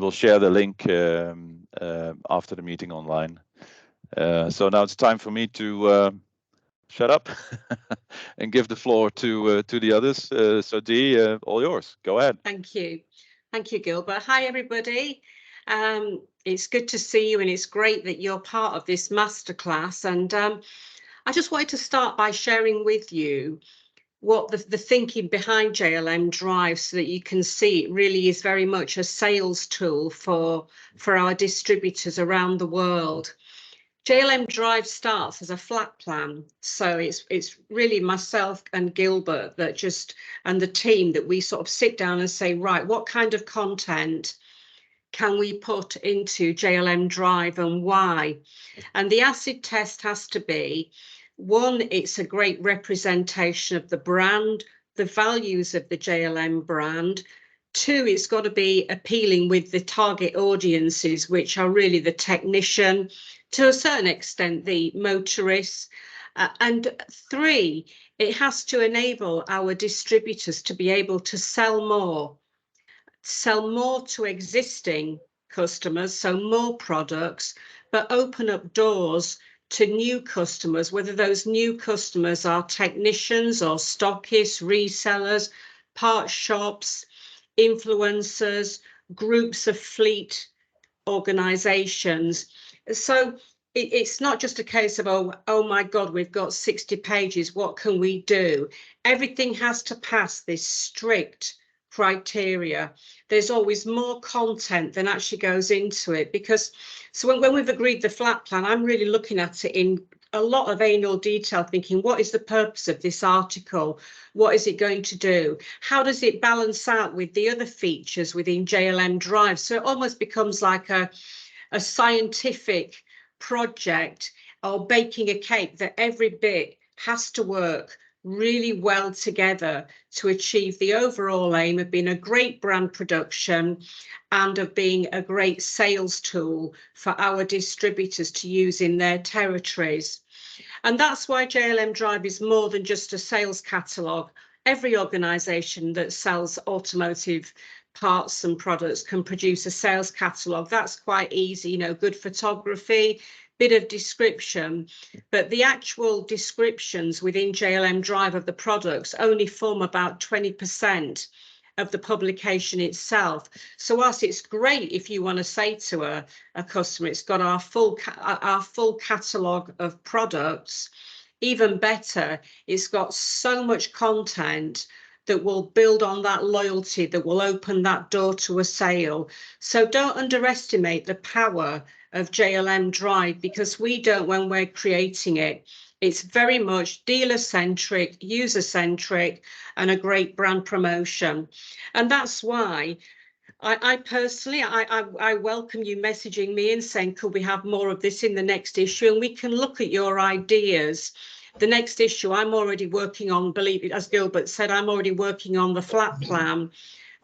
we'll share the link after the meeting online. So now it's time for me to shut up and give the floor to the others. So Dee, all yours. Go ahead. Thank you, Gilbert. Hi everybody. It's good to see you, and it's great that you're part of this masterclass. And I just wanted to start by sharing with you what the thinking behind JLM DRIVE, so that you can see it really is very much a sales tool for our distributors around the world. JLM DRIVE starts as a flat plan, so it's really myself and Gilbert and the team that we sort of sit down and say, right, what kind of content can we put into JLM DRIVE and why? And the acid test has to be, one, it's a great representation of the brand, the values of the JLM brand. Two, it's got to be appealing with the target audiences, which are really the technician, to a certain extent, the motorists. And three, it has to enable our distributors to be able to sell more to existing customers, so more products, but open up doors to new customers, whether those new customers are technicians or stockists, resellers, parts shops, influencers, groups of fleet organizations. So it's not just a case of, oh my God, we've got 60 pages, what can we do? Everything has to pass this strict criteria. There's always more content than actually goes into it, because so when we've agreed the flat plan, I'm really looking at it in a lot of anal detail, thinking, what is the purpose of this article? What is it going to do? How does it balance out with the other features within JLM DRIVE? So it almost becomes like a scientific project, or baking a cake, that every bit has to work really well together to achieve the overall aim of being a great brand production and of being a great sales tool for our distributors to use in their territories. And that's why JLM DRIVE is more than just a sales catalogue. Every organisation that sells automotive parts and products can produce a sales catalogue. That's quite easy, you know, good photography, bit of description, but the actual descriptions within JLM DRIVE of the products only form about 20% of the publication itself. So whilst it's great if you want to say to a customer, it's got our full catalogue of products, even better, it's got so much content that will build on that loyalty, that will open that door to a sale. So don't underestimate the power of JLM DRIVE, because we don't when we're creating it. It's very much dealer-centric, user-centric, and a great brand promotion. And that's why I personally, I welcome you messaging me and saying, could we have more of this in the next issue? And we can look at your ideas. The next issue I'm already working on, believe it, as Gilbert said, I'm already working on the flat plan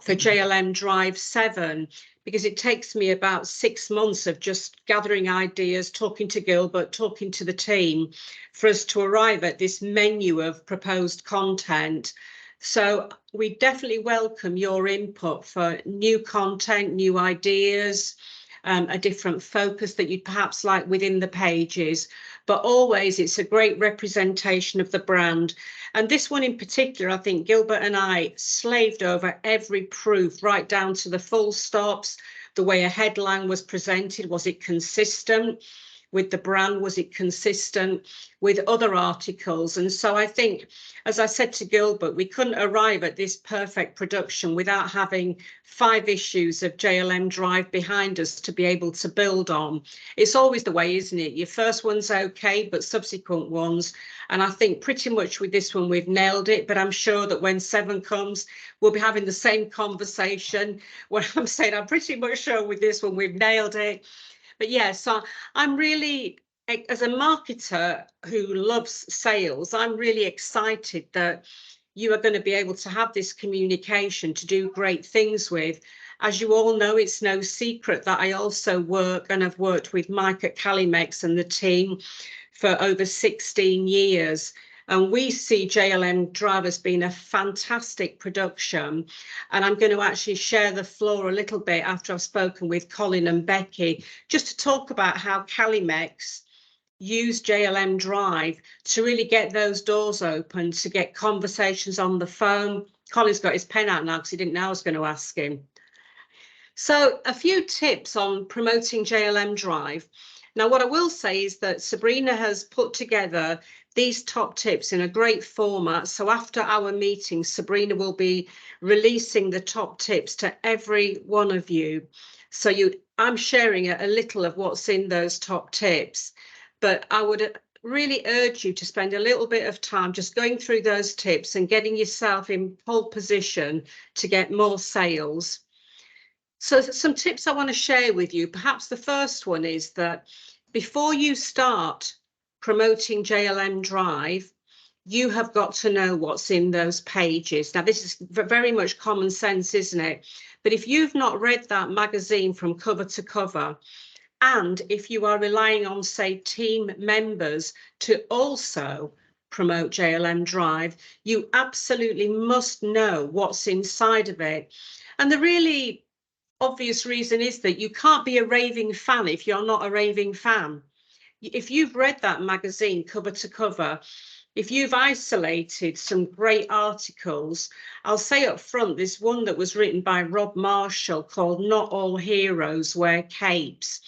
for JLM DRIVE 7, because it takes me about 6 months of just gathering ideas, talking to Gilbert, talking to the team, for us to arrive at this menu of proposed content. So we definitely welcome your input for new content, new ideas, a different focus that you'd perhaps like within the pages. But always it's a great representation of the brand. And this one in particular, I think Gilbert and I slaved over every proof, right down to the full stops, the way a headline was presented. Was it consistent with the brand? Was it consistent with other articles? And so I think, as I said to Gilbert, we couldn't arrive at this perfect production without having 5 issues of JLM DRIVE behind us to be able to build on. It's always the way, isn't it? Your first one's okay, but subsequent ones. And I think pretty much with this one, we've nailed it. But I'm sure that when 7 comes, we'll be having the same conversation. When I'm saying I'm pretty much sure with this one, we've nailed it. But yeah, so I'm really, as a marketer who loves sales, I'm really excited that you are going to be able to have this communication to do great things with. As you all know, it's no secret that I also work and have worked with Mike at Calimex and the team for over 16 years. And we see JLM DRIVE as being a fantastic production. And I'm going to actually share the floor a little bit after I've spoken with Colin and Becky, just to talk about how Calimex use JLM DRIVE to really get those doors open, to get conversations on the phone. Colin's got his pen out now because he didn't know I was going to ask him. So a few tips on promoting JLM DRIVE. Now, what I will say is that Sabrina has put together these top tips in a great format. So after our meeting, Sabrina will be releasing the top tips to every one of you. So I'm sharing a little of what's in those top tips, but I would really urge you to spend a little bit of time just going through those tips and getting yourself in pole position to get more sales. So some tips I want to share with you. Perhaps the first one is that before you start promoting JLM DRIVE, you have got to know what's in those pages. Now, this is very much common sense, isn't it? But if you've not read that magazine from cover to cover, and if you are relying on, say, team members to also promote JLM DRIVE, you absolutely must know what's inside of it. And the really obvious reason is that you can't be a raving fan if you're not a raving fan. If you've read that magazine cover to cover, if you've isolated some great articles, I'll say up front, there's one that was written by Rob Marshall called Not All Heroes Wear Capes.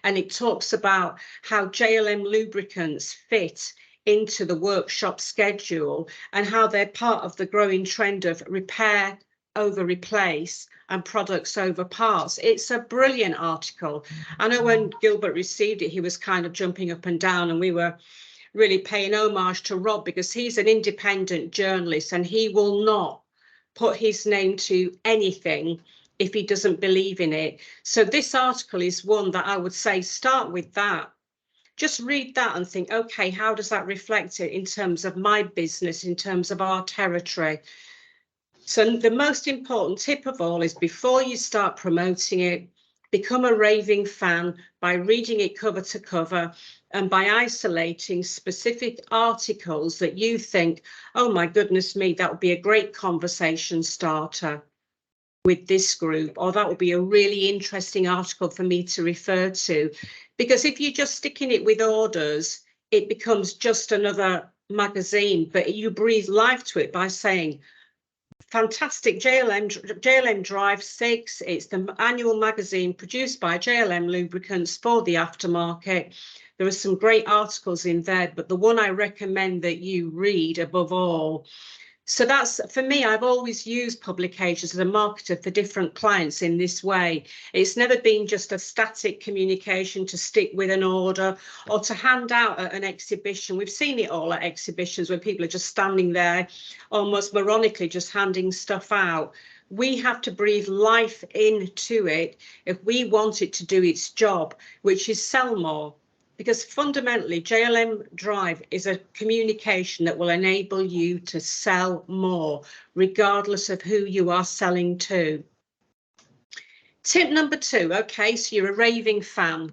And it talks about how JLM lubricants fit into the workshop schedule and how they're part of the growing trend of repair over replace and products over parts. It's a brilliant article. I know when Gilbert received it, he was kind of jumping up and down, and we were really paying homage to Rob because he's an independent journalist and he will not put his name to anything if he doesn't believe in it. So this article is one that I would say start with that. Just read that and think, okay, how does that reflect it in terms of my business, in terms of our territory? So the most important tip of all is before you start promoting it, become a raving fan by reading it cover to cover and by isolating specific articles that you think, oh my goodness me, that would be a great conversation starter with this group, or that would be a really interesting article for me to refer to. Because if you're just sticking it with orders, it becomes just another magazine, but you breathe life to it by saying, fantastic JLM DRIVE 6. It's the annual magazine produced by JLM Lubricants for the aftermarket. There are some great articles in there, but the one I recommend that you read above all. So that's, for me, I've always used publications as a marketer for different clients in this way. It's never been just a static communication to stick with an order or to hand out at an exhibition. We've seen it all at exhibitions where people are just standing there, almost moronically just handing stuff out. We have to breathe life into it if we want it to do its job, which is sell more. Because fundamentally, JLM DRIVE is a communication that will enable you to sell more, regardless of who you are selling to. Tip number 2, okay, so you're a raving fan.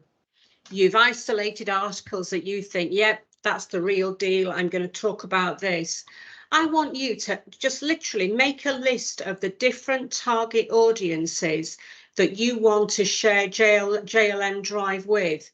You've isolated articles that you think, yep, that's the real deal. I'm going to talk about this. I want you to just literally make a list of the different target audiences that you want to share JLM DRIVE with.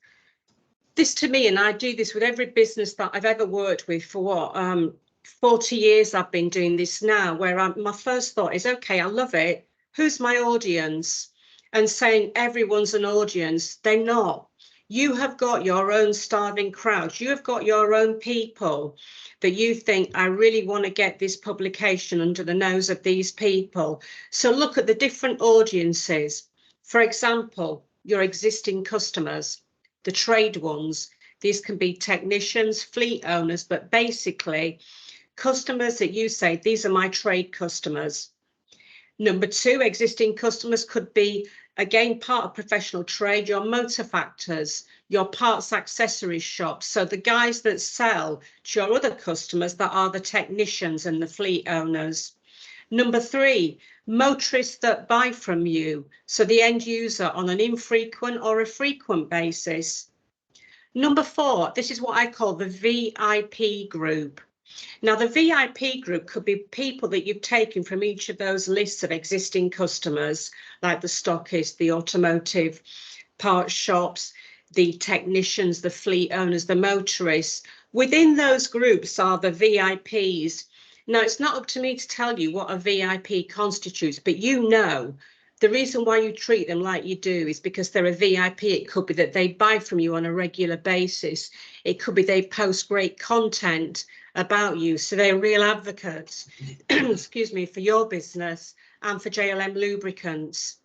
This to me, and I do this with every business that I've ever worked with for what, 40 years I've been doing this now, where my first thought is, okay, I love it. Who's my audience? And saying everyone's an audience, they're not. You have got your own starving crowd. You have got your own people that you think, I really want to get this publication under the nose of these people. So look at the different audiences. For example, your existing customers. The trade ones, these can be technicians, fleet owners, but basically customers that you say, these are my trade customers. Number 2, existing customers could be, again, part of professional trade, your motor factors, your parts accessories shops. So the guys that sell to your other customers that are the technicians and the fleet owners. Number 3, motorists that buy from you, so the end user on an infrequent or a frequent basis. Number 4, this is what I call the VIP group. Now, the VIP group could be people that you've taken from each of those lists of existing customers, like the stockists, the automotive parts shops, the technicians, the fleet owners, the motorists. Within those groups are the VIPs. Now, it's not up to me to tell you what a VIP constitutes, but you know the reason why you treat them like you do is because they're a VIP. It could be that they buy from you on a regular basis. It could be they post great content about you. So they're real advocates, excuse me, for your business and for JLM lubricants.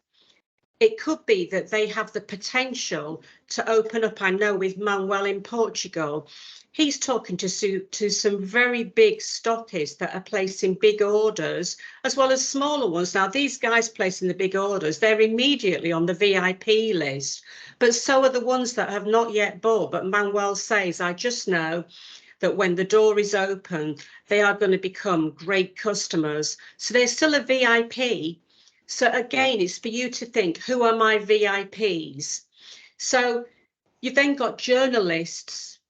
It could be that they have the potential to open up. I know with Manuel in Portugal, he's talking to some very big stockists that are placing big orders, as well as smaller ones. Now, these guys placing the big orders, they're immediately on the VIP list, but so are the ones that have not yet bought. But Manuel says, I just know that when the door is open, they are going to become great customers. So they're still a VIP. So again, it's for you to think, who are my VIPs? So you've then got journalists.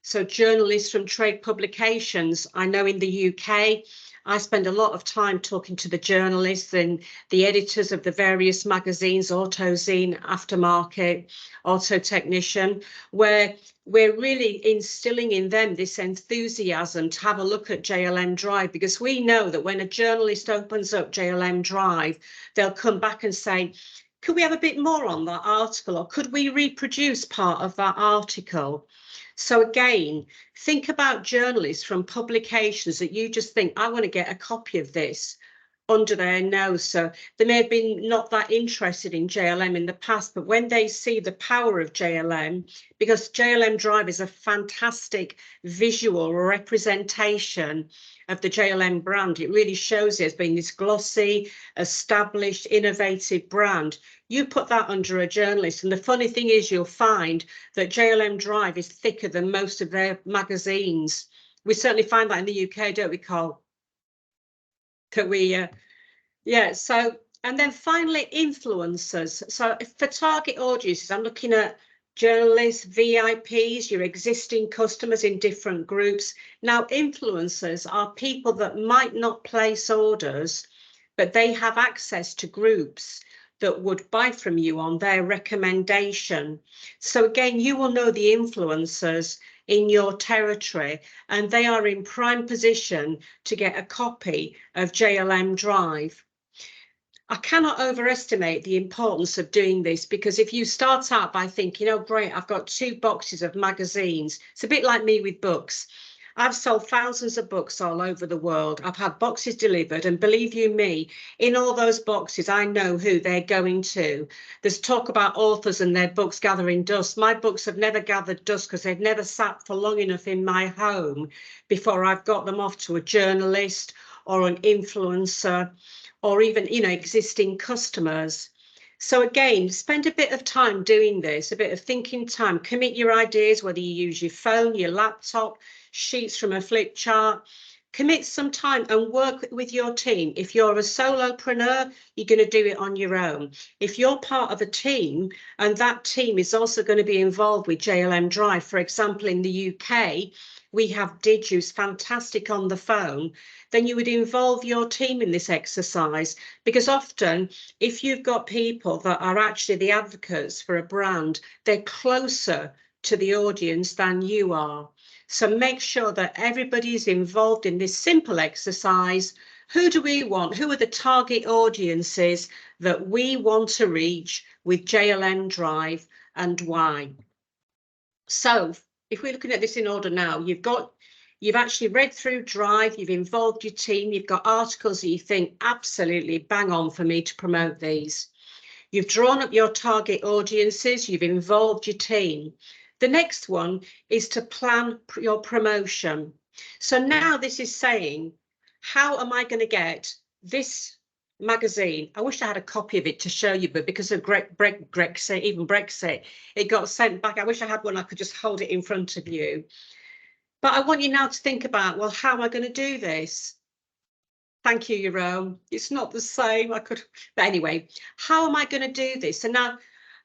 So journalists from trade publications. I know in the UK, I spend a lot of time talking to the journalists and the editors of the various magazines, AutoZine, Aftermarket, Auto Technician, where we're really instilling in them this enthusiasm to have a look at JLM Drive, because we know that when a journalist opens up JLM Drive, they'll come back and say, could we have a bit more on that article, or could we reproduce part of that article? So again, think about journalists from publications that you just think, I want to get a copy of this under their nose. So they may have been not that interested in JLM in the past, but when they see the power of JLM, because JLM Drive is a fantastic visual representation of the JLM brand, it really shows it as being this glossy, established, innovative brand. You put that under a journalist, and the funny thing is you'll find that JLM Drive is thicker than most of their magazines. We certainly find that in the UK, don't we, Carl? That we, yeah, so, and then finally, influencers. So for target audiences, I'm looking at journalists, VIPs, your existing customers in different groups. Now, influencers are people that might not place orders, but they have access to groups that would buy from you on their recommendation. So again, you will know the influencers in your territory, and they are in prime position to get a copy of JLM Drive. I cannot overestimate the importance of doing this, because if you start out by thinking, oh, great, I've got 2 boxes of magazines, it's a bit like me with books. I've sold thousands of books all over the world. I've had boxes delivered, and believe you me, in all those boxes, I know who they're going to. There's talk about authors and their books gathering dust. My books have never gathered dust because they've never sat for long enough in my home before I've got them off to a journalist or an influencer, or even, you know, existing customers. So again, spend a bit of time doing this, a bit of thinking time, commit your ideas, whether you use your phone, your laptop, sheets from a flip chart, commit some time and work with your team. If you're a solopreneur, you're going to do it on your own. If you're part of a team and that team is also going to be involved with JLM Drive, for example, in the UK, we have Did, who's fantastic on the phone, then you would involve your team in this exercise, because often if you've got people that are actually the advocates for a brand, they're closer to the audience than you are. So make sure that everybody is involved in this simple exercise. Who do we want? Who are the target audiences that we want to reach with JLM Drive, and why? So if we're looking at this in order now, you've actually read through Drive, you've involved your team, you've got articles that you think absolutely bang on for me to promote these. You've drawn up your target audiences, you've involved your team. The next one is to plan your promotion. So now this is saying, how am I going to get this magazine? I wish I had a copy of it to show you, but because of Brexit, even Brexit, it got sent back. I wish I had one I could just hold it in front of you. But I want you now to think about, well, how am I going to do this? Thank you, Jerome. It's not the same. But anyway, how am I going to do this? And now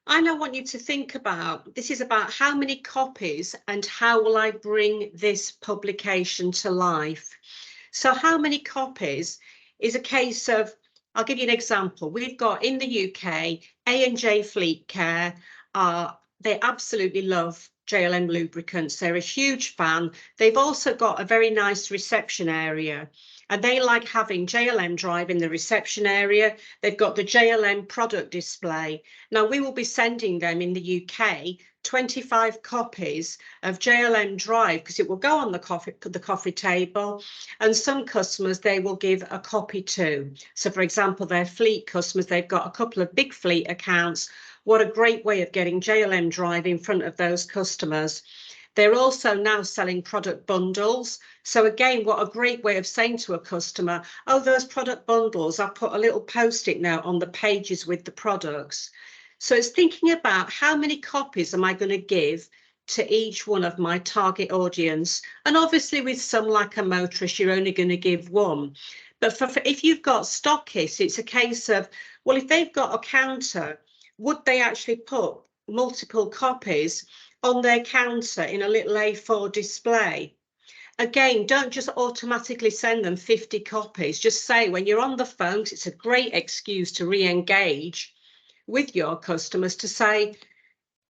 And I want you to think about, this is about how many copies and how will I bring this publication to life. So how many copies is a case of, I'll give you an example. We've got in the UK, A&J Fleet Care, they absolutely love JLM lubricants. They're a huge fan. They've also got a very nice reception area, and they like having JLM Drive in the reception area. They've got the JLM product display. Now we will be sending them in the UK 25 copies of JLM Drive, because it will go on the coffee table, and some customers they will give a copy to. So for example, their fleet customers, they've got a couple of big fleet accounts. What a great way of getting JLM Drive in front of those customers. They're also now selling product bundles. So again, what a great way of saying to a customer, oh, those product bundles, I put a little post-it note on the pages with the products. So it's thinking about how many copies am I going to give to each one of my target audience. And obviously with some like a motorist, you're only going to give one. But for if you've got stockists, it's a case of, well, if they've got a counter, would they actually put multiple copies on their counter in a little A4 display? Again, don't just automatically send them 50 copies. Just say when you're on the phone, it's a great excuse to re-engage with your customers to say,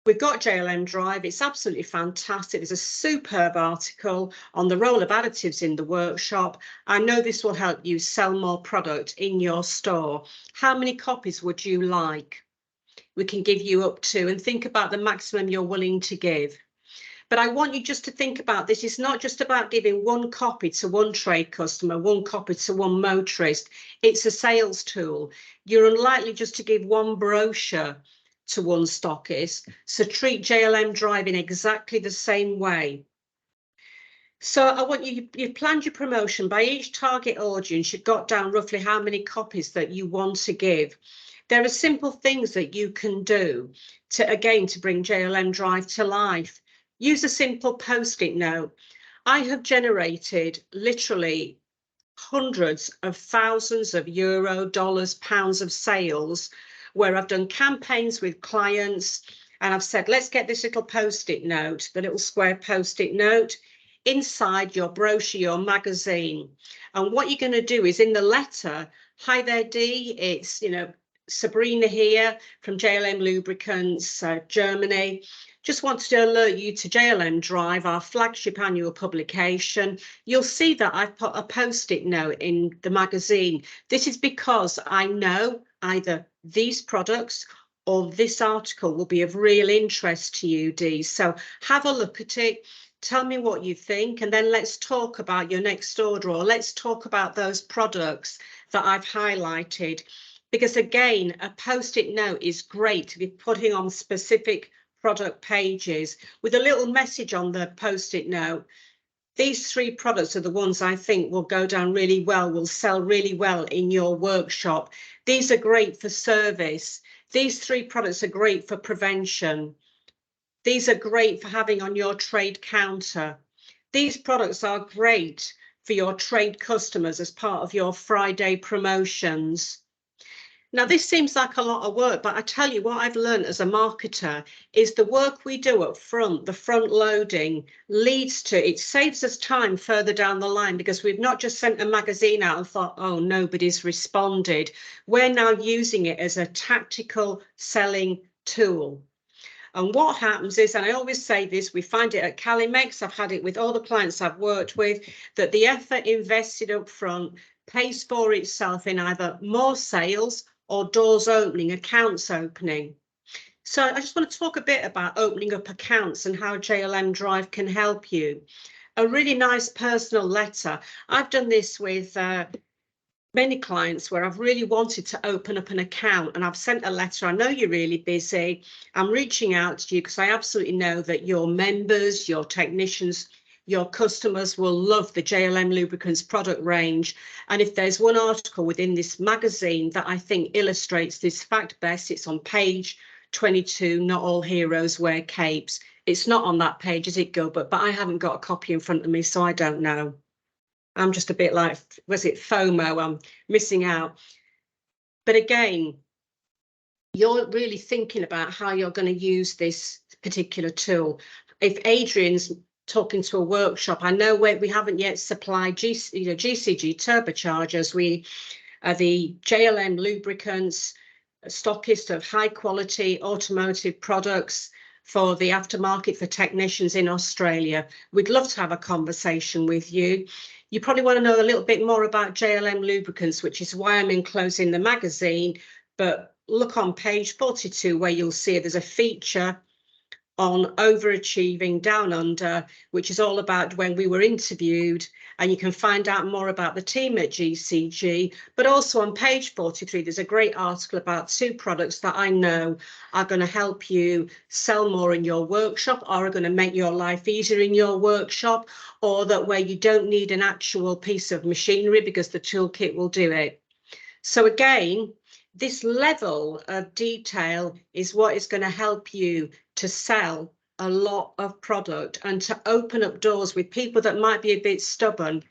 we've got JLM Drive, it's absolutely fantastic. There's a superb article on the role of additives in the workshop. I know this will help you sell more product in your store. How many copies would you like? We can give you up to, and think about the maximum you're willing to give. But I want you just to think about this. It's not just about giving one copy to one trade customer, one copy to one motorist. It's a sales tool. You're unlikely just to give one brochure to one stockist. So treat JLM Drive in exactly the same way. So I want you've planned your promotion. By each target audience, you've got down roughly how many copies that you want to give. There are simple things that you can do to bring JLM Drive to life. Use a simple post-it note. I have generated literally hundreds of thousands of euro, dollars, pounds of sales where I've done campaigns with clients and I've said, let's get this little post-it note, the little square post-it note inside your brochure, your magazine. And what you're going to do is in the letter, hi there, Dee, it's, Sabrina here from JLM Lubricants, Germany. Just wanted to alert you to JLM Drive, our flagship annual publication. You'll see that I've put a post-it note in the magazine. This is because I know either these products or this article will be of real interest to you, Dee. So have a look at it. Tell me what you think, and then let's talk about your next order, or let's talk about those products that I've highlighted. Because again, a post-it note is great to be putting on specific product pages with a little message on the post-it note. These 3 products are the ones I think will go down really well, will sell really well in your workshop. These are great for service. These 3 products are great for prevention. These are great for having on your trade counter. These products are great for your trade customers as part of your Friday promotions. Now, this seems like a lot of work, but I tell you what I've learned as a marketer is the work we do up front, the front loading, leads to, it saves us time further down the line, because we've not just sent a magazine out and thought, oh, nobody's responded. We're now using it as a tactical selling tool. And what happens is, and I always say this, we find it at Calimex, I've had it with all the clients I've worked with, that the effort invested up front pays for itself in either more sales or doors opening, accounts opening. So I just want to talk a bit about opening up accounts and how JLM Drive can help you. A really nice personal letter. I've done this with many clients where I've really wanted to open up an account, and I've sent a letter. I know you're really busy. I'm reaching out to you because I absolutely know that your members, your technicians, your customers will love the JLM Lubricants product range. And if there's one article within this magazine that I think illustrates this fact best, it's on page 22, Not All Heroes Wear Capes. It's not on that page, is it, Gilbert? But I haven't got a copy in front of me, so I don't know. I'm just a bit like, was it FOMO? I'm missing out. But again, you're really thinking about how you're going to use this particular tool. If Adrian's talking to a workshop, I know we haven't yet supplied GCG turbochargers. We are the JLM lubricants, a stockist of high quality automotive products for the aftermarket for technicians in Australia. We'd love to have a conversation with you. You probably want to know a little bit more about JLM lubricants, which is why I'm enclosing the magazine, but look on page 42 where you'll see there's a feature on overachieving down under, which is all about when we were interviewed, and you can find out more about the team at GCG. But also on page 43 there's a great article about 2 products that I know are going to help you sell more in your workshop, or are going to make your life easier in your workshop, or that where you don't need an actual piece of machinery because the toolkit will do it. So again, this level of detail is what is going to help you to sell a lot of product and to open up doors with people that might be a bit stubborn.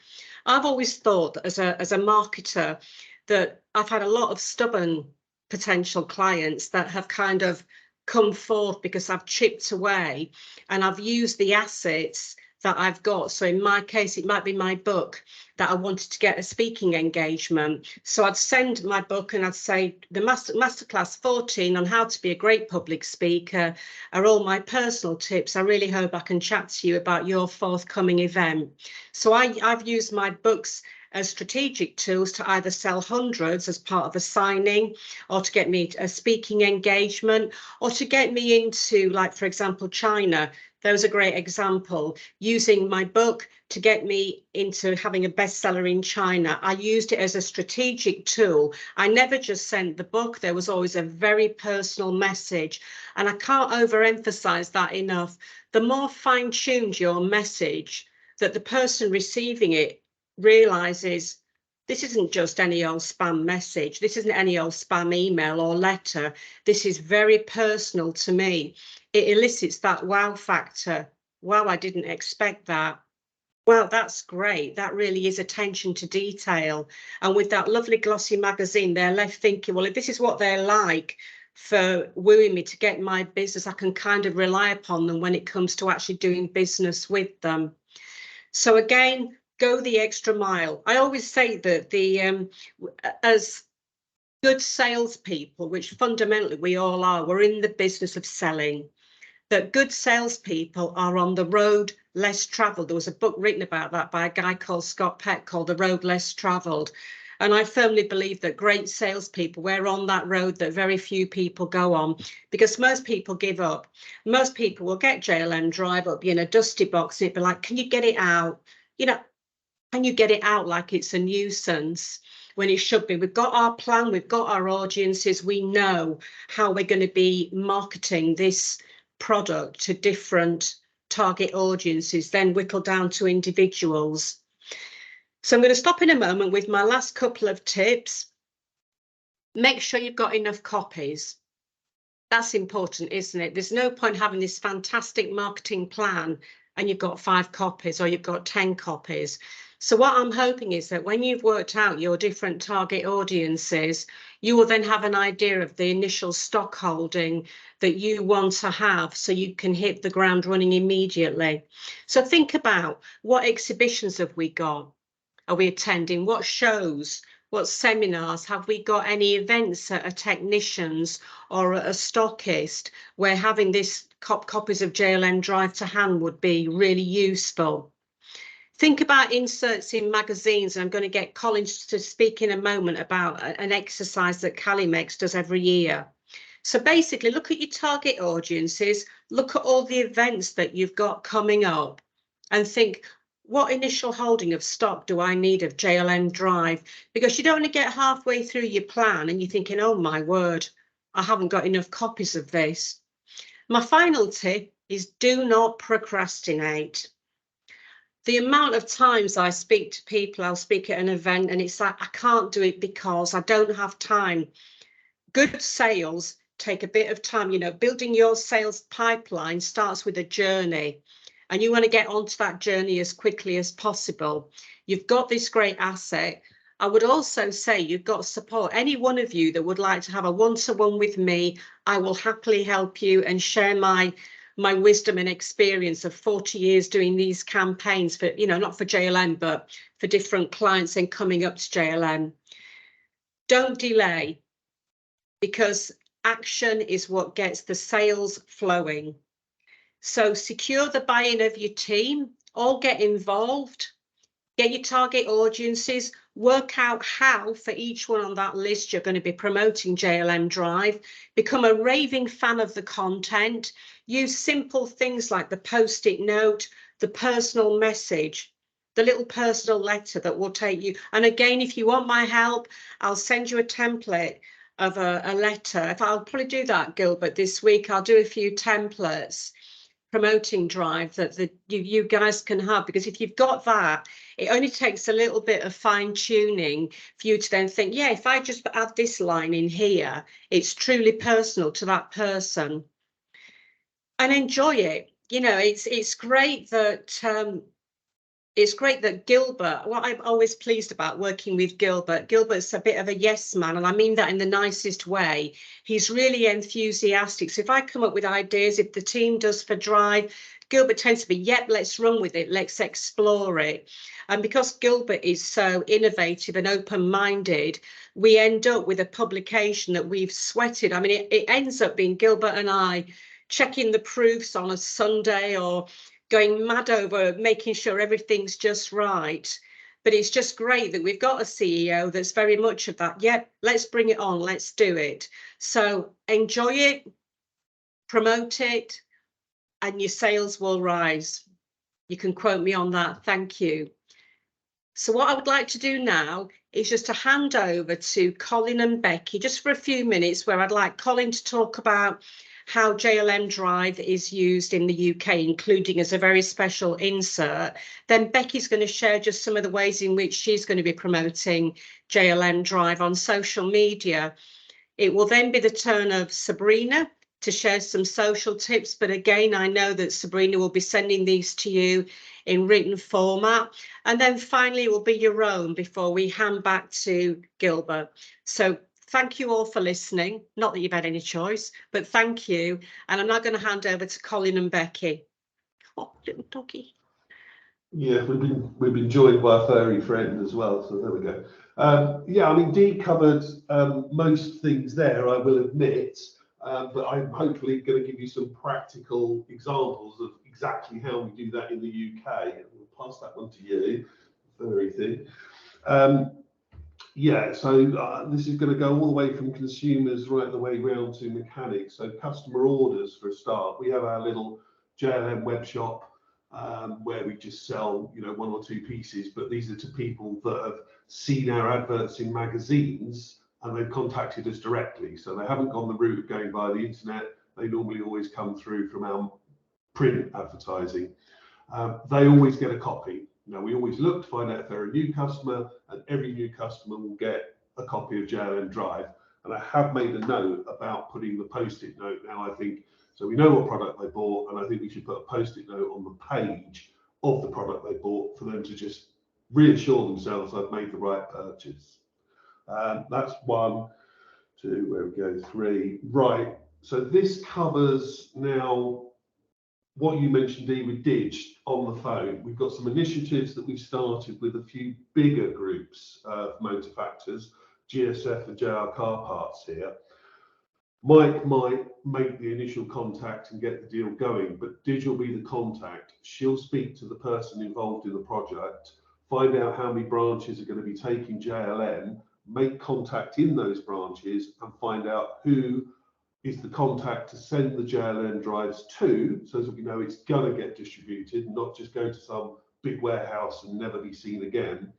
I've always thought as a marketer that I've had a lot of stubborn potential clients that have kind of come forth because I've chipped away and I've used the assets that I've got. So in my case, it might be my book that I wanted to get a speaking engagement. So I'd send my book and I'd say the Masterclass 14 on how to be a great public speaker are all my personal tips. I really hope I can chat to you about your forthcoming event. So I've used my books as strategic tools to either sell hundreds as part of a signing, or to get me a speaking engagement, or to get me into, like, for example, China. That was a great example, using my book to get me into having a bestseller in China. I used it as a strategic tool. I never just sent the book. There was always a very personal message. And I can't overemphasize that enough. The more fine-tuned your message, that the person receiving it realizes this isn't just any old spam message. This isn't any old spam email or letter. This is very personal to me. It elicits that wow factor. Wow, I didn't expect that. Well, that's great. That really is attention to detail. And with that lovely glossy magazine, they're left thinking, well, if this is what they're like for wooing me to get my business, I can kind of rely upon them when it comes to actually doing business with them. So again, go the extra mile. I always say that as good salespeople, which fundamentally we all are, we're in the business of selling, that good salespeople are on the road less traveled. There was a book written about that by a guy called Scott Peck called The Road Less Traveled. And I firmly believe that great salespeople, we're on that road that very few people go on, because most people give up. Most people will get JLM Drive up in a dusty box and it'd be like, can you get it out? You know, can you get it out like it's a nuisance when it should be? We've got our plan, we've got our audiences, we know how we're going to be marketing this product to different target audiences, then whittle down to individuals. So I'm going to stop in a moment with my last couple of tips. Make sure you've got enough copies. That's important, isn't it? There's no point having this fantastic marketing plan and you've got 5 copies or you've got 10 copies. So what I'm hoping is that when you've worked out your different target audiences, you will then have an idea of the initial stock holding that you want to have so you can hit the ground running immediately. So think about, what exhibitions have we got? Are we attending? What shows? What seminars? Have we got any events at a technician's or a stockist where having this copies of JLM Drive to hand would be really useful? Think about inserts in magazines, and I'm going to get Colin to speak in a moment about an exercise that Calimex does every year. So basically, look at your target audiences, look at all the events that you've got coming up, and think, what initial holding of stock do I need of JLM Drive? Because you don't want to get halfway through your plan and you're thinking, oh my word, I haven't got enough copies of this. My final tip is do not procrastinate. The amount of times I speak to people, I'll speak at an event and it's like, I can't do it because I don't have time. Good sales take a bit of time. You know, building your sales pipeline starts with a journey, and you want to get onto that journey as quickly as possible. You've got this great asset. I would also say you've got support. Any one of you that would like to have a one-to-one with me, I will happily help you and share my wisdom and experience of 40 years doing these campaigns for, you know, not for JLM, but for different clients and coming up to JLM. Don't delay, because action is what gets the sales flowing. So secure the buy-in of your team, all get involved, get your target audiences, work out how for each one on that list you're going to be promoting JLM Drive, become a raving fan of the content, use simple things like the post-it note, the personal message, the little personal letter that will take you. And again, if you want my help, I'll send you a template of a letter. I'll probably do that, Gilbert, this week. I'll do a few templates promoting Drive that you guys can have, because if you've got that, it only takes a little bit of fine tuning for you to then think, yeah, if I just add this line in here, it's truly personal to that person, and enjoy it. You know, it's great that Gilbert, what I'm always pleased about working with Gilbert's a bit of a yes man, and I mean that in the nicest way. He's really enthusiastic. So if I come up with ideas, if the team does for Drive, Gilbert tends to be, yep, let's run with it, let's explore it. And because Gilbert is so innovative and open-minded, we end up with a publication that we've sweated. I mean, it ends up being Gilbert and I checking the proofs on a Sunday, or going mad over making sure everything's just right. But it's just great that we've got a CEO that's very much of that. Yep, let's bring it on, let's do it. So enjoy it, promote it, and your sales will rise. You can quote me on that. Thank you. So what I would like to do now is just to hand over to Colin and Becky just for a few minutes, where I'd like Colin to talk about how JLM Drive is used in the UK, including as a very special insert. Then Becky's going to share just some of the ways in which she's going to be promoting JLM Drive on social media. It will then be the turn of Sabrina to share some social tips. But again, I know that Sabrina will be sending these to you in written format. And then finally, it will be your own before we hand back to Gilbert. So thank you all for listening. Not that you've had any choice, but thank you. And I'm now going to hand over to Colin and Becky. Oh, little doggy. Yeah, we've been joined by a furry friend as well, so there we go. Yeah, I mean, Dee covered most things there, I will admit, but I'm hopefully going to give you some practical examples of exactly how we do that in the UK. And we'll pass that one to you, furry thing. Yeah, so this is going to go all the way from consumers right the way round to mechanics. So customer orders for a start. We have our little JLM web shop where we just sell, you know, 1 or 2 pieces, but these are to people that have seen our adverts in magazines and they've contacted us directly. So they haven't gone the route of going via the internet. They normally always come through from our print advertising. They always get a copy. Now, we always look to find out if they're a new customer, and every new customer will get a copy of JLM Drive. And I have made a note about putting the post-it note now, I think, so we know what product they bought, and I think we should put a post-it note on the page of the product they bought for them to just reassure themselves they've made the right purchase. That's 1, 2, where we go, 3. Right, so this covers now what you mentioned, Dee, with Dig on the phone. We've got some initiatives that we've started with a few bigger groups of motor factors, GSF and JR Car Parts here. Mike might make the initial contact and get the deal going, but Dig will be the contact. She'll speak to the person involved in the project, find out how many branches are going to be taking JLM, make contact in those branches, and find out who is the contact to send the JLM drives to, so that we know it's going to get distributed, not just go to some big warehouse and never be seen again.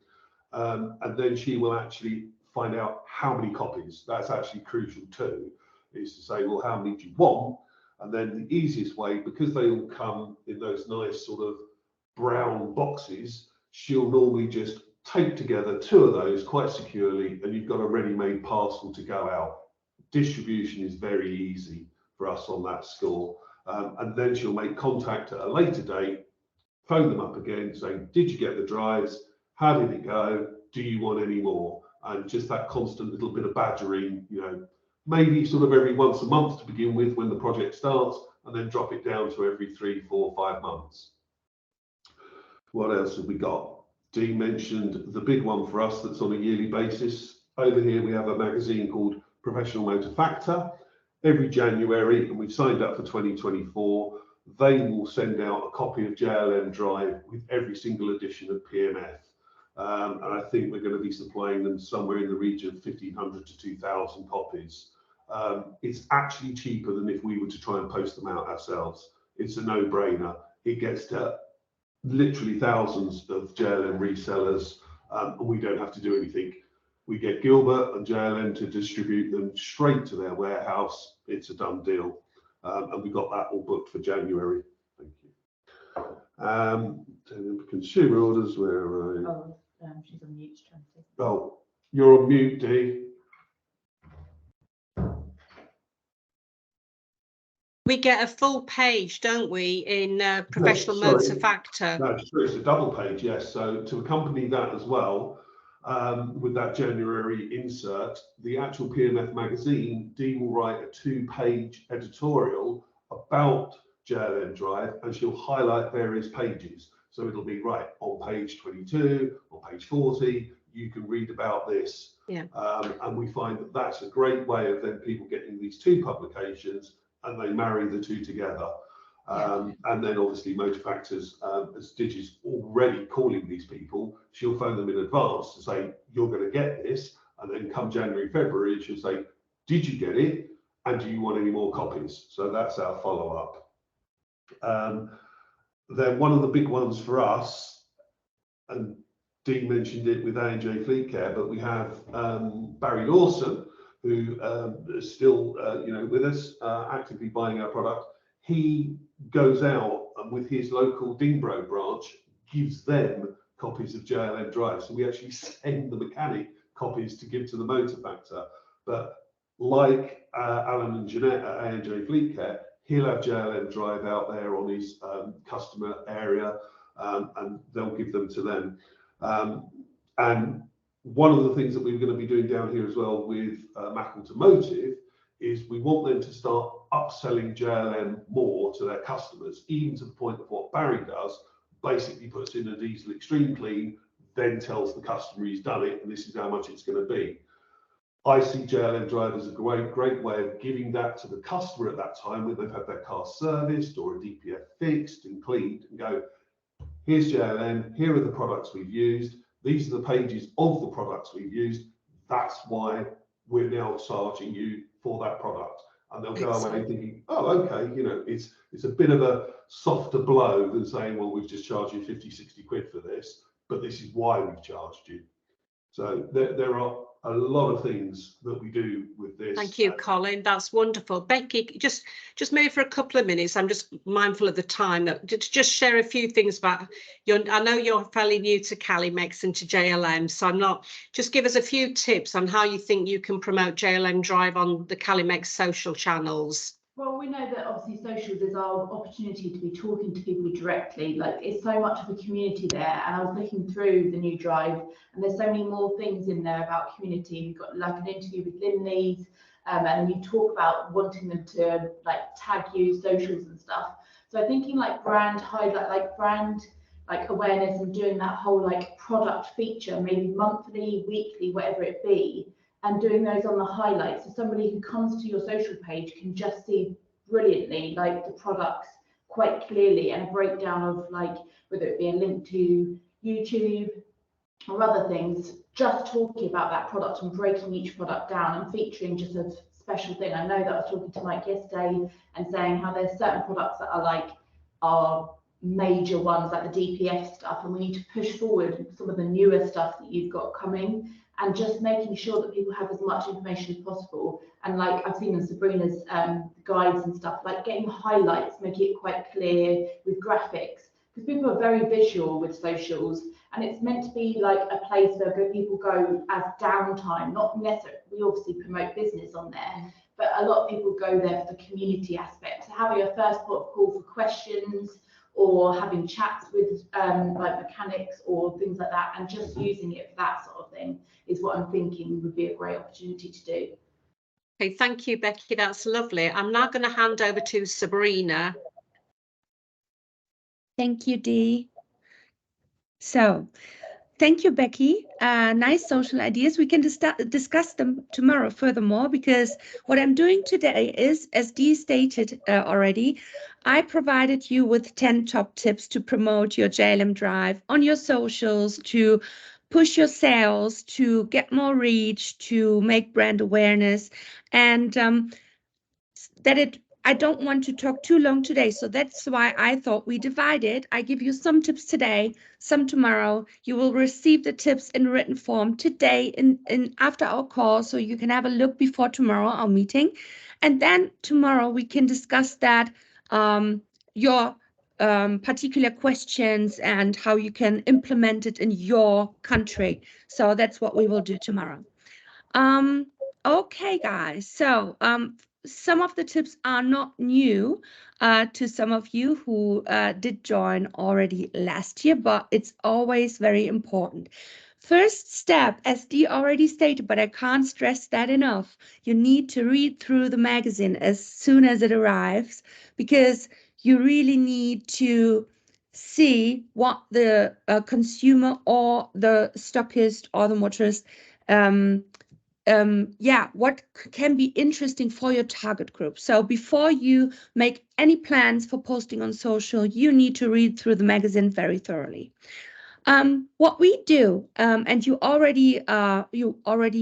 And then she will actually find out how many copies. That's actually crucial too, is to say, well, how many do you want? And then the easiest way, because they all come in those nice sort of brown boxes, she'll normally just tape together 2 of those quite securely, and you've got a ready-made parcel to go out. Distribution is very easy for us on that score. And then she'll make contact at a later date, phone them up again saying, did you get the drives? How did it go? do you want any more? And just that constant little bit of badgering, you know, maybe sort of every once a month to begin with when the project starts, and then drop it down to every 3, 4, 5 months. What else have we got? Dee mentioned the big one for us that's on a yearly basis. Over here we have a magazine called Professional Motor Factor. Every January, and we've signed up for 2024, they will send out a copy of JLM DRIVE with every single edition of PMF. And I think we're going to be supplying them somewhere in the region of 1,500 to 2,000 copies. It's actually cheaper than if we were to try and post them out ourselves. It's a no-brainer. It gets to literally thousands of JLM resellers, and we don't have to do anything. We get Gilbert and JLM to distribute them straight to their warehouse. It's a done deal. And we got that all booked for January. Thank you. Consumer orders, where are I? Oh, she's on mute. Oh, you're on mute, Dee. We get a full page, don't we, in Professional No, Motor Factor? No, it's a double page, yes. So to accompany that as well, with that January insert, the actual PMF magazine, Dee will write a 2-page editorial about JLM DRIVE, and she'll highlight various pages. So it'll be right on page 22 or page 40, you can read about this. Yeah. And we find that that's a great way of then people getting these 2 publications, and they marry the 2 together. And then obviously Motor Factors, as Digi's already calling these people, she'll phone them in advance to say, you're going to get this. And then come January, February, she'll say, did you get it? And do you want any more copies? So that's our follow-up. Then one of the big ones for us, and Dee mentioned it with A&J Fleet Care, but we have Barry Lawson, who is still with us, actively buying our product. He goes out and with his local Dingbro branch, gives them copies of JLM DRIVE. So we actually send the mechanic copies to give to the Motor Factor. But like Alan and Jeanette at A&J Fleet Care, he'll have JLM DRIVE out there on his customer area, and they'll give them to them. And one of the things that we're going to be doing down here as well with Mac Automotive is we want them to start upselling JLM more to their customers, even to the point of what Barry does, basically puts in a diesel extreme clean, then tells the customer he's done it and this is how much it's going to be. I see JLM DRIVE as a great way of giving that to the customer at that time when they've had their car serviced or a DPF fixed and cleaned, and go, here's JLM, here are the products we've used, these are the pages of the products we've used, that's why we're now charging you for that product. And they'll go away thinking, oh, okay, you know, it's a bit of a softer blow than saying, well, we've just charged you 50, 60 quid for this, but this is why we've charged you. So there are a lot of things that we do with this. Thank you, Colin. That's wonderful. Becky, just maybe for a couple of minutes, I'm just mindful of the time, that to just share a few things about I know you're fairly new to Calimex and to JLM, so I'm not, just give us a few tips on how you think you can promote JLM DRIVE on the Calimex social channels. Well, we know that obviously socials is our opportunity to be talking to people directly. Like, it's so much of a community there, and I was looking through the new drive and there's so many more things in there about community. We've got like an interview with Lynn Leeds, and you talk about wanting them to like tag you socials and stuff. So thinking like brand highlight, like brand like awareness, and doing that whole like product feature, maybe monthly, weekly, whatever it be, and doing those on the highlights. So somebody who comes to your social page can just see brilliantly like the products quite clearly, and a breakdown of like whether it be a link to YouTube or other things, just talking about that product and breaking each product down and featuring just a special thing. I know that I was talking to Mike yesterday and saying how there's certain products that are like our major ones, like the DPF stuff, and we need to push forward some of the newer stuff that you've got coming, and just making sure that people have as much information as possible. And like I've seen in Sabrina's guides and stuff, like getting highlights, making it quite clear with graphics, because people are very visual with socials, and it's meant to be like a place where people go as downtime, not necessarily, we obviously promote business on there, but a lot of people go there for the community aspect. So having a first port of call for questions, or having chats with like mechanics or things like that, and just using it for that sort of thing is what I'm thinking would be a great opportunity to do. Okay, thank you, Becky. That's lovely. I'm now going to hand over to Sabrina. Thank you, Dee. So, thank you, Becky. Nice social ideas. We can discuss them tomorrow furthermore, because what I'm doing today is, as Dee stated already, I provided you with 10 top tips to promote your JLM Drive on your socials, to push your sales, to get more reach, to make brand awareness, and I don't want to talk too long today, so that's why I thought we divide it. I give you some tips today, some tomorrow. You will receive the tips in written form today in after our call, so you can have a look before tomorrow, our meeting. And then tomorrow we can discuss that, your particular questions and how you can implement it in your country. So that's what we will do tomorrow. Okay, guys, so some of the tips are not new to some of you who did join already last year, but it's always very important. First step, as Dee already stated, but I can't stress that enough, you need to read through the magazine as soon as it arrives, because you really need to see what the consumer or the stockist or the motorist what can be interesting for your target group. So before you make any plans for posting on social, you need to read through the magazine very thoroughly. What we do, and you already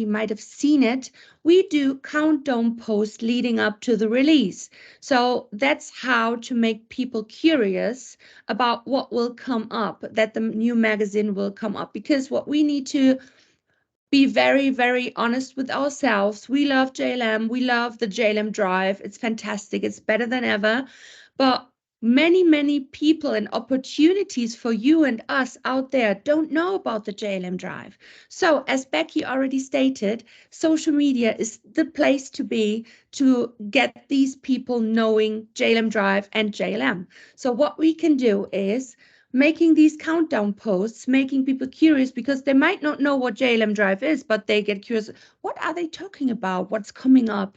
might have seen it, we do countdown posts leading up to the release. So that's how to make people curious about what will come up, that the new magazine will come up, because what we need to be very, very honest with ourselves. We love JLM. We love the JLM Drive. It's fantastic. It's better than ever. But many, many people and opportunities for you and us out there don't know about the JLM Drive. So as Becky already stated, social media is the place to be to get these people knowing JLM Drive and JLM. So what we can do is making these countdown posts, making people curious, because they might not know what JLM Drive is, but they get curious. What are they talking about? What's coming up?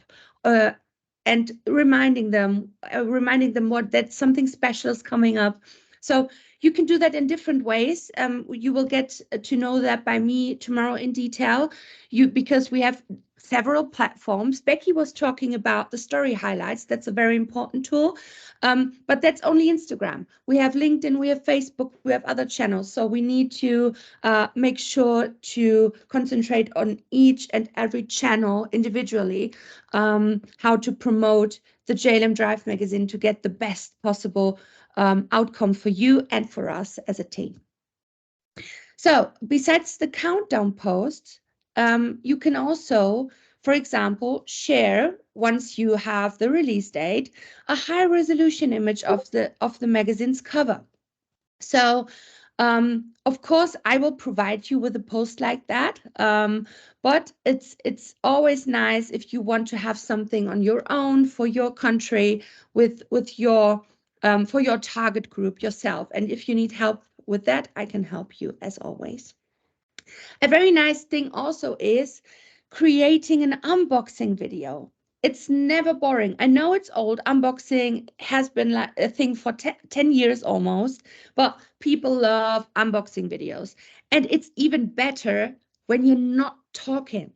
And reminding them that something special is coming up. So you can do that in different ways. You will get to know that by me tomorrow in detail. Because we have several platforms. Becky was talking about the story highlights. That's a very important tool. But that's only Instagram. We have LinkedIn, we have Facebook, we have other channels. So we need to make sure to concentrate on each and every channel individually, how to promote the JLM Drive magazine to get the best possible outcome for you and for us as a team. So besides the countdown posts, you can also, for example, share, once you have the release date, a high resolution image of the magazine's cover. So of course, I will provide you with a post like that, but it's always nice if you want to have something on your own for your country, with your for your target group yourself. And if you need help with that, I can help you as always. A very nice thing also is creating an unboxing video. It's never boring. I know it's old. Unboxing has been like a thing for 10 years almost, but people love unboxing videos. And it's even better when you're not talking.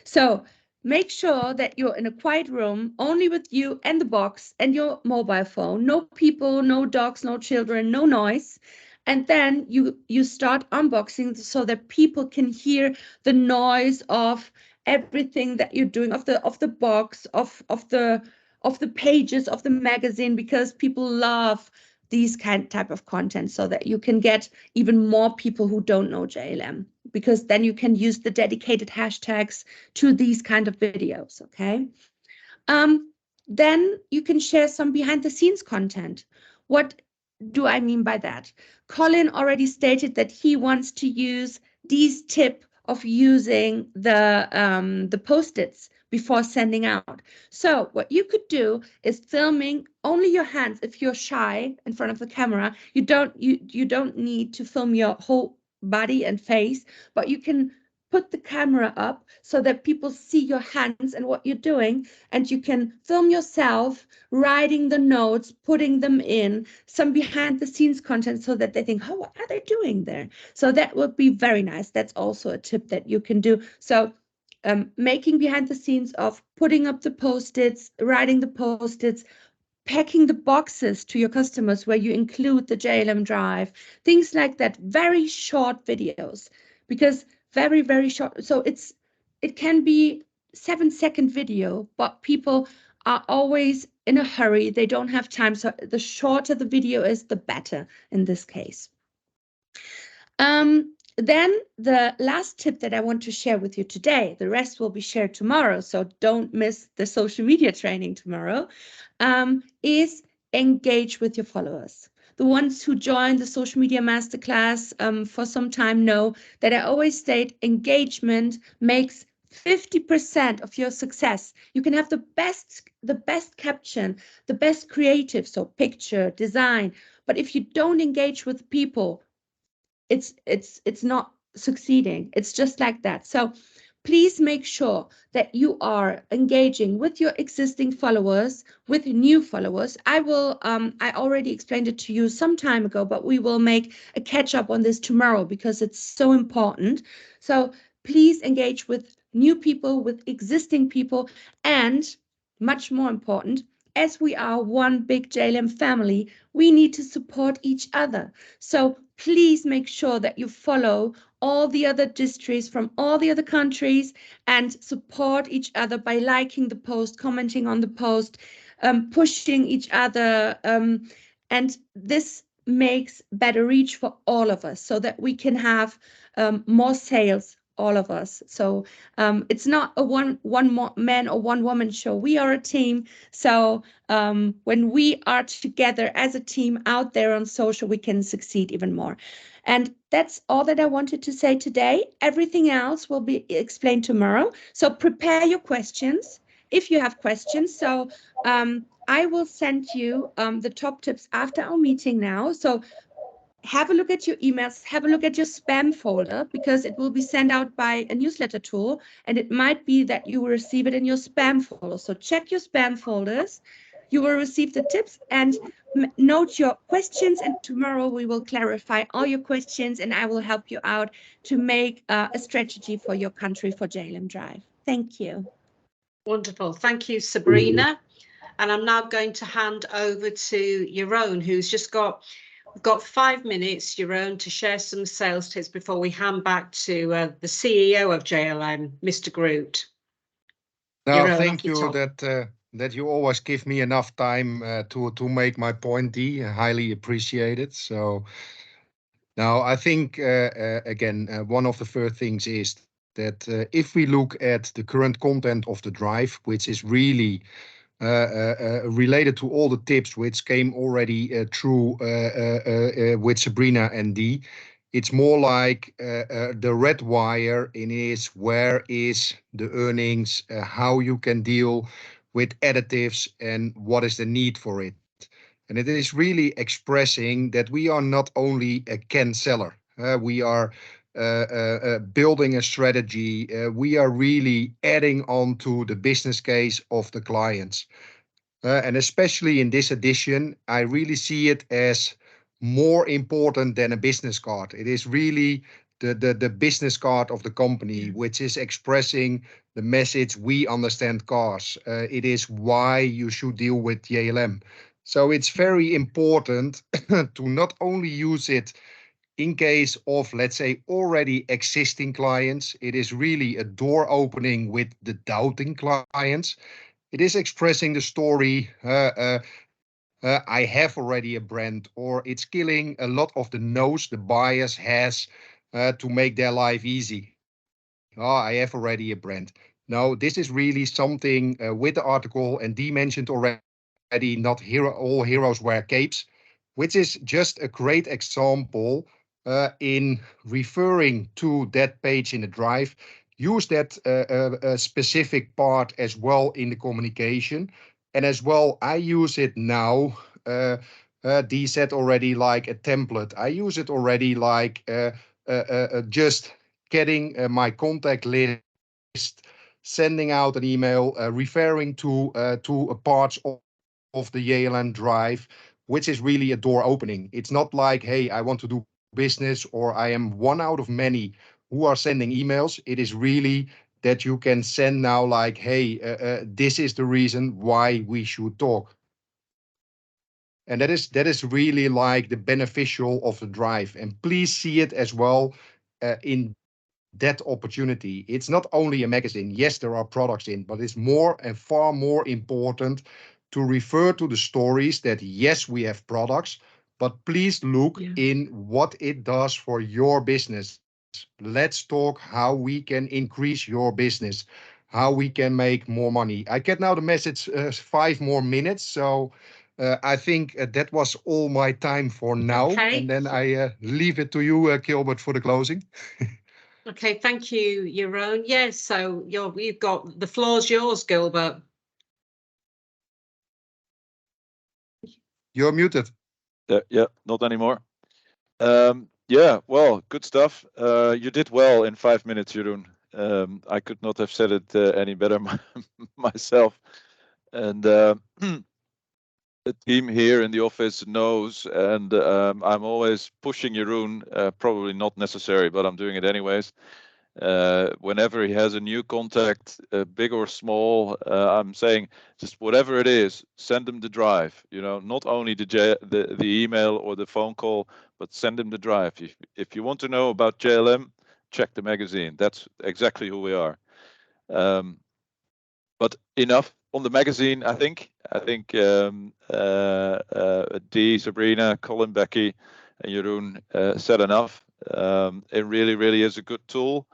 So make sure that you're in a quiet room, only with you and the box and your mobile phone. No people, no dogs, no children, no noise. And then you start unboxing so that people can hear the noise of everything that you're doing, of the box, of the pages of the magazine, because people love these type of content, so that you can get even more people who don't know JLM, because then you can use the dedicated hashtags to these kind of videos. Okay. Then you can share some behind the scenes content. What do I mean by that? Colin already stated that he wants to use Dee's tip of using the post-its before sending out. So what you could do is filming only your hands. If you're shy in front of the camera, you don't need to film your whole body and face, but you can put the camera up so that people see your hands and what you're doing, and you can film yourself writing the notes, putting them in, some behind the scenes content so that they think, oh, what are they doing there? So that would be very nice. That's also a tip that you can do. So making behind the scenes of putting up the post-its, writing the post-its, packing the boxes to your customers where you include the JLM Drive, things like that, very short videos, because very, very short. So it can be 7-second video, but people are always in a hurry. They don't have time. So the shorter the video is, the better in this case. Then the last tip that I want to share with you today, the rest will be shared tomorrow, so don't miss the social media training tomorrow, is engage with your followers. The ones who join the social media masterclass for some time know that I always state engagement makes 50% of your success. You can have the best caption, the best creative, so picture, design, but if you don't engage with people, it's not succeeding. It's just like that. So please make sure that you are engaging with your existing followers, with new followers. I already explained it to you some time ago, but we will make a catch up on this tomorrow because it's so important. So please engage with new people, with existing people, and much more important, as we are one big JLM family, we need to support each other. So please make sure that you follow all the other distries from all the other countries and support each other by liking the post, commenting on the post, pushing each other. And this makes better reach for all of us so that we can have more sales, all of us. So it's not a one man or one woman show. We are a team. So when we are together as a team out there on social, we can succeed even more. And that's all that I wanted to say today. Everything else will be explained tomorrow. So prepare your questions if you have questions. So I will send you the top tips after our meeting now. So have a look at your emails, have a look at your spam folder, because it will be sent out by a newsletter tool, and it might be that you will receive it in your spam folder. So check your spam folders. You will receive the tips and note your questions, and tomorrow we will clarify all your questions and I will help you out to make a strategy for your country for JLM Drive. Thank you. Wonderful. Thank you, Sabrina. And I'm now going to hand over to Jeroen, who's just we've got 5 minutes, Jeroen, to share some sales tips before we hand back to the CEO of JLM, Mr. Groot. Now, Jeroen, thank you that you always give me enough time to make my point, Dee. Highly appreciated. So now I think, again, one of the first things is that if we look at the current content of the drive, which is really related to all the tips which came already through with Sabrina and Dee, it's more like the red wire in is where is the earnings, how you can deal with additives and what is the need for it. And it is really expressing that we are not only a can seller, we are building a strategy. We are really adding on to the business case of the clients. And especially in this edition, I really see it as more important than a business card. It is really the business card of the company, which is expressing the message, we understand cars. It is why you should deal with JLM. So it's very important to not only use it in case of, let's say, already existing clients. It is really a door opening with the doubting clients. It is expressing the story, I have already a brand, or it's killing a lot of the no's the buyers has to make their life easy. Oh, I have already a brand. No, this is really something with the article, and Dee mentioned already, not all heroes wear capes, which is just a great example in referring to that page in the drive. Use that specific part as well in the communication. And as well, I use it now. Dee said already like a template. I use it already like just getting my contact list, sending out an email, referring to parts of the JLM Drive, which is really a door opening. It's not like, hey, I want to do business, or I am one out of many who are sending emails. It is really that you can send now like, hey, this is the reason why we should talk. And that is really like the beneficial of the drive. And please see it as well in that opportunity. It's not only a magazine. Yes, there are products in, but it's more and far more important to refer to the stories that, yes, we have products, but please look in what it does for your business. Let's talk how we can increase your business, how we can make more money. I get now the message 5 more minutes. So I think that was all my time for now. Okay. And then I leave it to you, Gilbert, for the closing. Okay, thank you, Jeroen. Yes, so you've got the floor's yours, Gilbert. You're muted. Yeah, not anymore. Yeah, well, good stuff. You did well in 5 minutes, Jeroen. I could not have said it any better myself. And the team here in the office knows, and I'm always pushing Jeroen, probably not necessary, but I'm doing it anyways. Whenever he has a new contact, big or small, I'm saying just whatever it is, send him the drive. You know, not only the email or the phone call, but send him the drive. If you want to know about JLM, check the magazine. That's exactly who we are. But enough on the magazine, I think. Dee, Sabrina, Colin, Becky, and Jeroen said enough. It really, really is a good tool.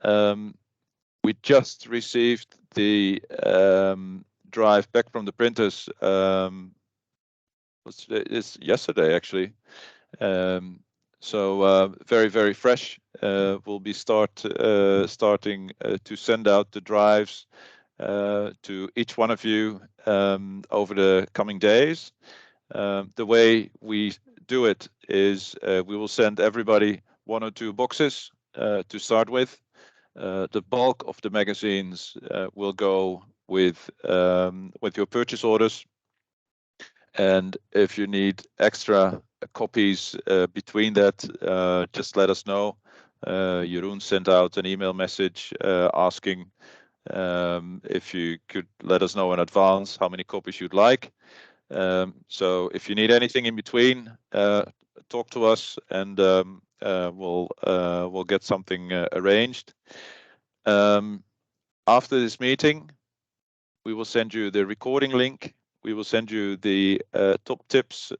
We just received the drive back from the printers. It's yesterday, actually. So very, very fresh. We'll be starting to send out the drives to each one of you over the coming days. The way we do it is we will send everybody 1 or 2 boxes to start with. The bulk of the magazines will go with your purchase orders. And if you need extra copies between that, just let us know. Jeroen sent out an email message asking if you could let us know in advance how many copies you'd like. So if you need anything in between, talk to us, and we'll get something arranged. After this meeting, we will send you the recording link. We will send you the top tips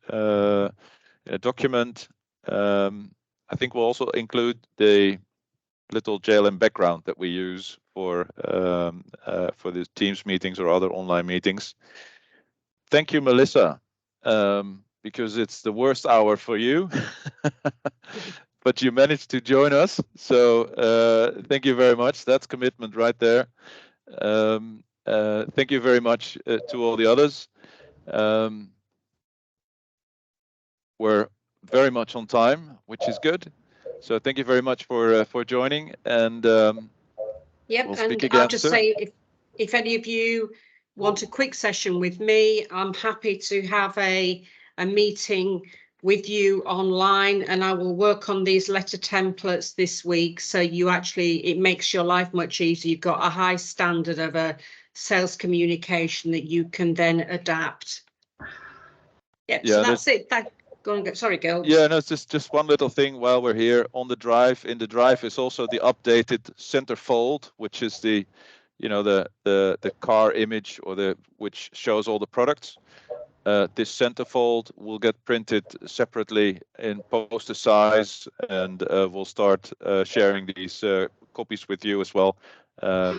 document. I think we'll also include the little JLM background that we use for the Teams meetings or other online meetings. Thank you, Melissa, because it's the worst hour for you, but you managed to join us. So thank you very much. That's commitment right there. Thank you very much to all the others. We're very much on time, which is good. So thank you very much for joining, and we'll speak again I'll just soon. say, if any of you want a quick session with me, I'm happy to have a meeting with you online, and I will work on these letter templates this week, so it makes your life much easier. You've got a high standard of a sales communication that you can then adapt. Yeah, so that's it. Go on, sorry, Gil. Yeah, no, it's just one little thing while we're here on the drive. In the drive is also the updated centerfold, which is the car image, or which shows all the products. This centerfold will get printed separately in poster size, and we'll start sharing these copies with you as well,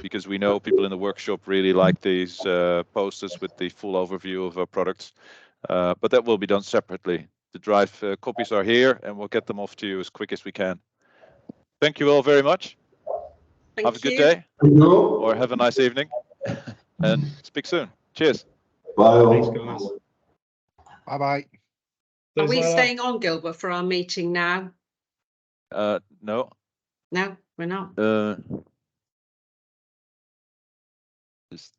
because we know people in the workshop really like these posters with the full overview of our products. But that will be done separately. The Drive copies are here, and we'll get them off to you as quick as we can. Thank you all very much. Have a good day, or have a nice evening, and speak soon. Cheers. Bye. Thanks, Gilles. Bye-bye. Are we staying on, Gilbert, for our meeting now? No. No, we're not. Just